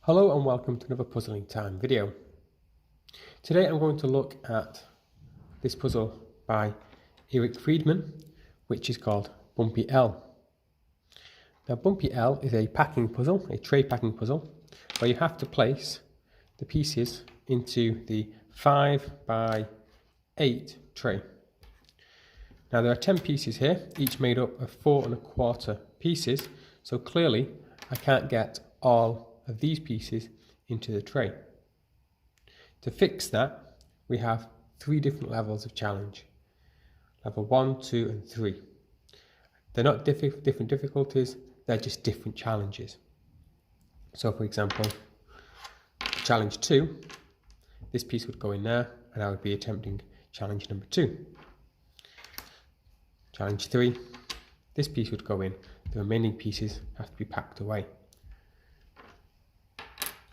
Hello and welcome to another Puzzling Time video. Today I'm going to look at this puzzle by Erich Friedman, which is called Bumpy L. Now Bumpy L is a packing puzzle, a tray packing puzzle, where you have to place the pieces into the 5 by 8 tray. Now there are 10 pieces here, each made up of 4 1/4 pieces, so clearly I can't get all of these pieces into the tray. To fix that, we have 3 different levels of challenge. Level 1, 2 and 3. They're not different difficulties, they're just different challenges. So for example, challenge 2, this piece would go in there and I would be attempting challenge number 2. Challenge 3, this piece would go in, the remaining pieces have to be packed away.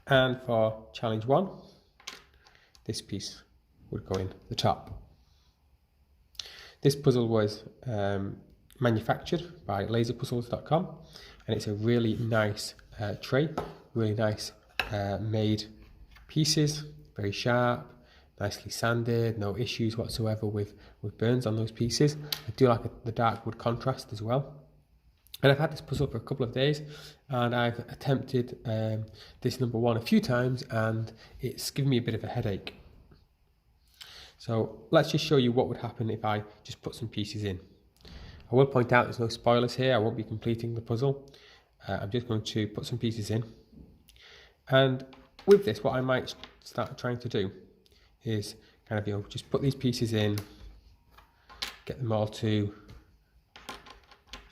And for challenge 1, this piece would go in the top. This puzzle was manufactured by laserpuzzles.com, and it's a really nice tray, really nice made pieces, very sharp, nicely sanded, no issues whatsoever with burns on those pieces. I do like the dark wood contrast as well. And I've had this puzzle for a couple of days, and I've attempted this number 1 a few times, and it's given me a bit of a headache. So let's just show you what would happen if I just put some pieces in. I will point out there's no spoilers here, I won't be completing the puzzle. I'm just going to put some pieces in. And with this, what I might start trying to do is kind of, just put these pieces in, get them all to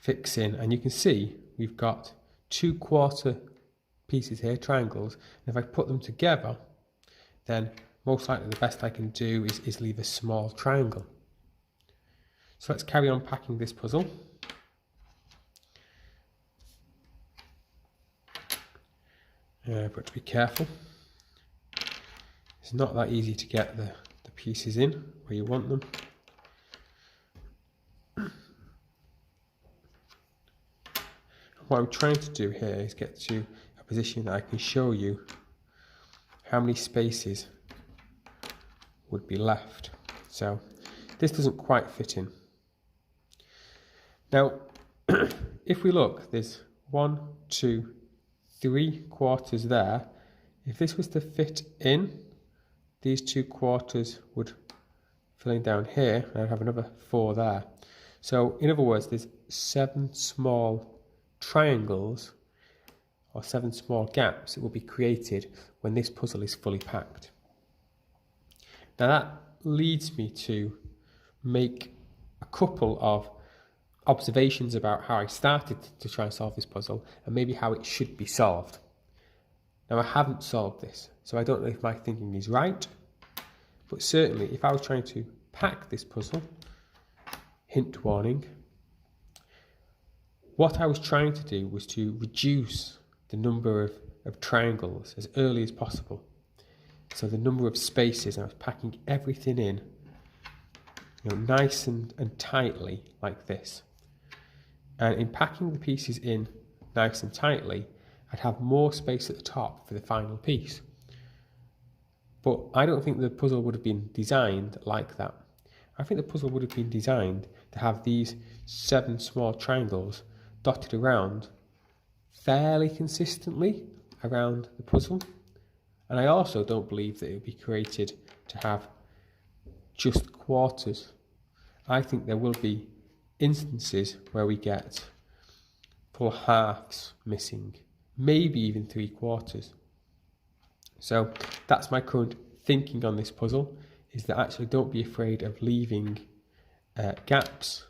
fix in, and you can see we've got 2/4 pieces here, triangles, and if I put them together, then most likely the best I can do is leave a small triangle. So let's carry on packing this puzzle. But to be careful, it's not that easy to get the pieces in where you want them. What I'm trying to do here is get to a position that I can show you how many spaces would be left. So this doesn't quite fit in. Now, if we look, there's 1, 2, 3 quarters there. If this was to fit in, these 2 quarters would fill in down here, and I'd have another 4 there. So in other words, there's 7 small triangles or 7 small gaps that will be created when this puzzle is fully packed. Now that leads me to make a couple of observations about how I started to try and solve this puzzle and maybe how it should be solved. Now I haven't solved this, so I don't know if my thinking is right, but certainly if I was trying to pack this puzzle, hint warning, what I was trying to do was to reduce the number of triangles as early as possible. So the number of spaces, I was packing everything in, nice and tightly like this. And in packing the pieces in nice and tightly, I'd have more space at the top for the final piece. But I don't think the puzzle would have been designed like that. I think the puzzle would have been designed to have these 7 small triangles dotted around fairly consistently around the puzzle, and I also don't believe that it would be created to have just quarters. I think there will be instances where we get full halves missing, maybe even 3 quarters. So that's my current thinking on this puzzle, is that actually don't be afraid of leaving gaps,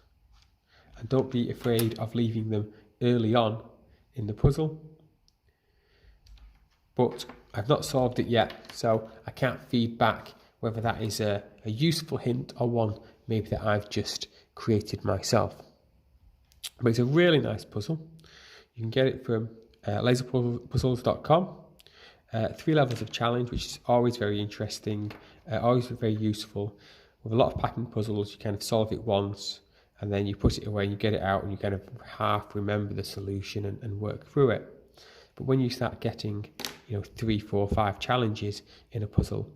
and don't be afraid of leaving them early on in the puzzle. But I've not solved it yet, so I can't feed back whether that is a useful hint or one maybe that I've just created myself. But it's a really nice puzzle. You can get it from laserpuzzles.com. 3 levels of challenge, which is always very interesting, always very useful. With a lot of packing puzzles, you kind of solve it once, and then you put it away and you get it out and you kind of half remember the solution and work through it. But when you start getting 3, 4, 5 challenges in a puzzle.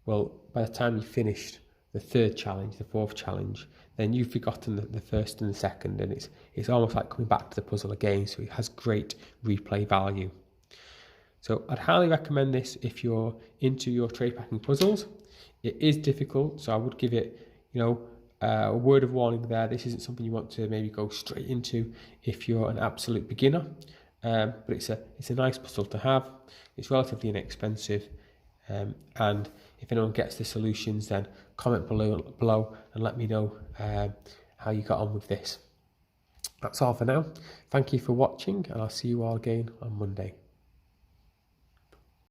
Well, by the time you finished the third challenge, the fourth challenge, then you've forgotten the first and the second, and it's almost like coming back to the puzzle again. So it has great replay value. So I'd highly recommend this if you're into your tray packing puzzles. It is difficult, so I would give it, a word of warning there. This isn't something you want to maybe go straight into if you're an absolute beginner. But it's a nice puzzle to have. It's relatively inexpensive, and if anyone gets the solutions, then comment below and let me know how you got on with this. That's all for now. Thank you for watching, and I'll see you all again on Monday.